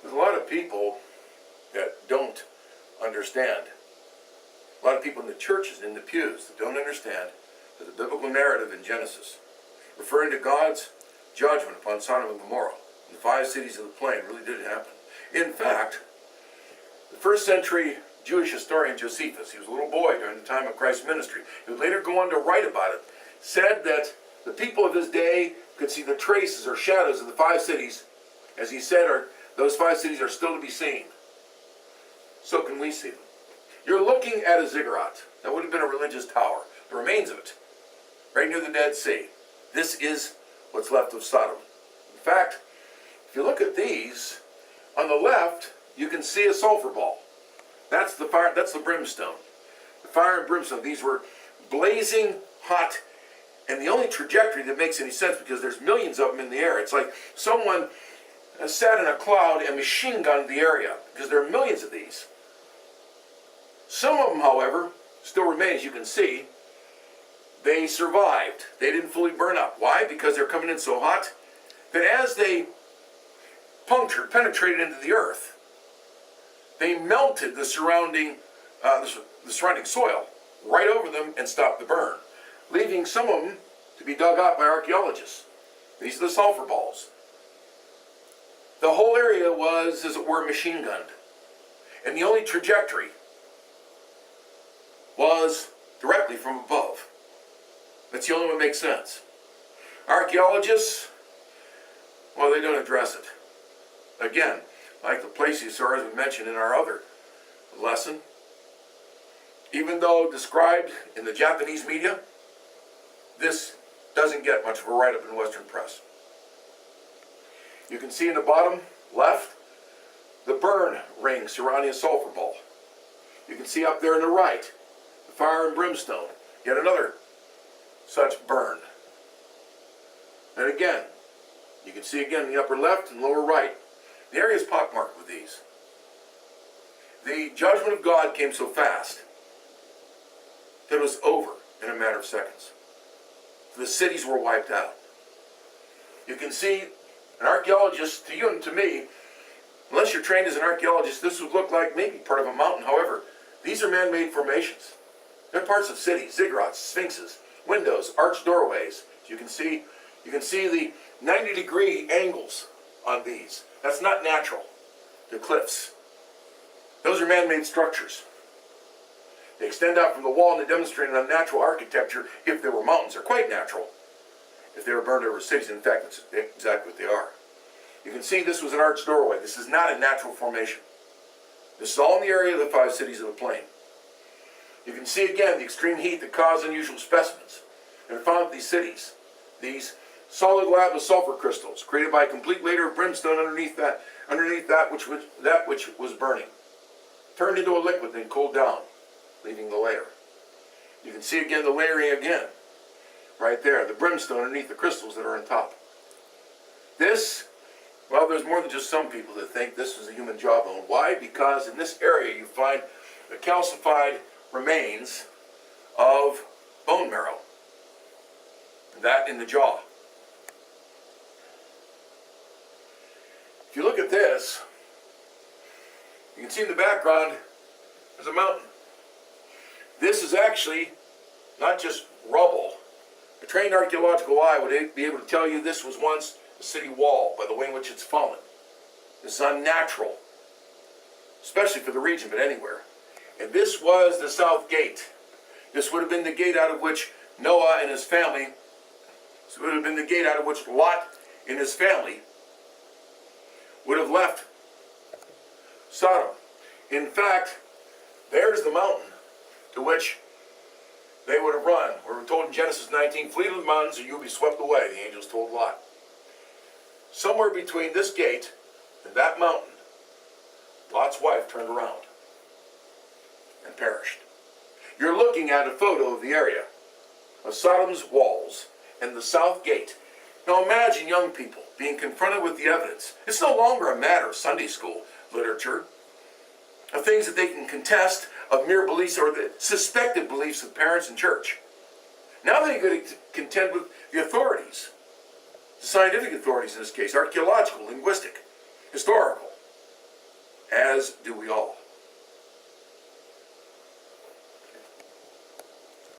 There's a lot of people that don't understand. A lot of people in the churches, in the pews, that don't understand that the biblical narrative in Genesis, referring to God's judgment upon Sodom and Gomorrah, and the 5 cities of the plain, really did happen. In fact, the first century Jewish historian Josephus, he was a little boy during the time of Christ's ministry, he would later go on to write about it, said that the people of his day could see the traces or shadows of the 5 cities, as he said, those 5 cities are still to be seen. So can we see them. You're looking at a ziggurat. That would have been a religious tower. The remains of it, right near the Dead Sea. This is what's left of Sodom. In fact, if you look at these, on the left, you can see a sulfur ball. That's the fire. That's the brimstone. The fire and brimstone. These were blazing hot, and the only trajectory that makes any sense, because there's millions of them in the air. It's like someone sat in a cloud and machine gunned the area, because there are millions of these. Some of them, however, still remain, as you can see. They survived. They didn't fully burn up. Why? Because they're coming in so hot that as they penetrated into the earth, they melted the surrounding soil right over them and stopped the burn, leaving some of them to be dug up by archaeologists. These are the sulfur balls. The whole area was, as it were, machine gunned. And the only trajectory was directly from above. That's the only one that makes sense. Archaeologists, well, they don't address it. Again, like the plesiosaurs we mentioned in our other lesson, even though described in the Japanese media, this doesn't get much of a write-up in Western press. You can see in the bottom left the burn ring surrounding a sulfur ball. You can see up there on the right the fire and brimstone, yet another such burn. And again, you can see again in the upper left and lower right. The area is pockmarked with these. The judgment of God came so fast that it was over in a matter of seconds. The cities were wiped out. You can see an archaeologist, to you and to me, unless you're trained as an archaeologist, this would look like maybe part of a mountain. However, these are man-made formations. They're parts of cities, ziggurats, sphinxes, windows, arched doorways. You can see the 90-degree angles on these. That's not natural. They're cliffs. Those are man-made structures. They extend out from the wall and they demonstrate an unnatural architecture. If they were mountains, they're quite natural. If they were burned over cities, in fact, that's exactly what they are. You can see this was an arched doorway. This is not a natural formation. This is all in the area of the 5 cities of the plain. You can see again the extreme heat that caused unusual specimens. And found these cities, these solid lava sulfur crystals created by a complete layer of brimstone underneath that which was burning, turned into a liquid, then cooled down, leaving the layer. You can see again the layering again, right there, the brimstone underneath the crystals that are on top. This, well, there's more than just some people that think this was a human jawbone. Why? Because in this area you find the calcified remains of bone marrow, that in the jaw. If you look at this, you can see in the background there's a mountain. This is actually not just rubble. A trained archaeological eye would be able to tell you this was once a city wall by the way in which it's fallen. This is unnatural, especially for the region, but anywhere. And this was the south gate. This would have been the gate out of which Noah and his family, this would have been the gate out of which Lot and his family would have left Sodom. In fact, there's the mountain to which they would have run. We're told in Genesis 19, flee to the mountains or you'll be swept away, the angels told Lot. Somewhere between this gate and that mountain, Lot's wife turned around and perished. You're looking at a photo of the area of Sodom's walls and the south gate. Now imagine young people being confronted with the evidence. It's no longer a matter of Sunday school literature, of things that they can contest, of mere beliefs or the suspected beliefs of parents and church. Now they're going to contend with the authorities, the scientific authorities in this case, archaeological, linguistic, historical. as do we all.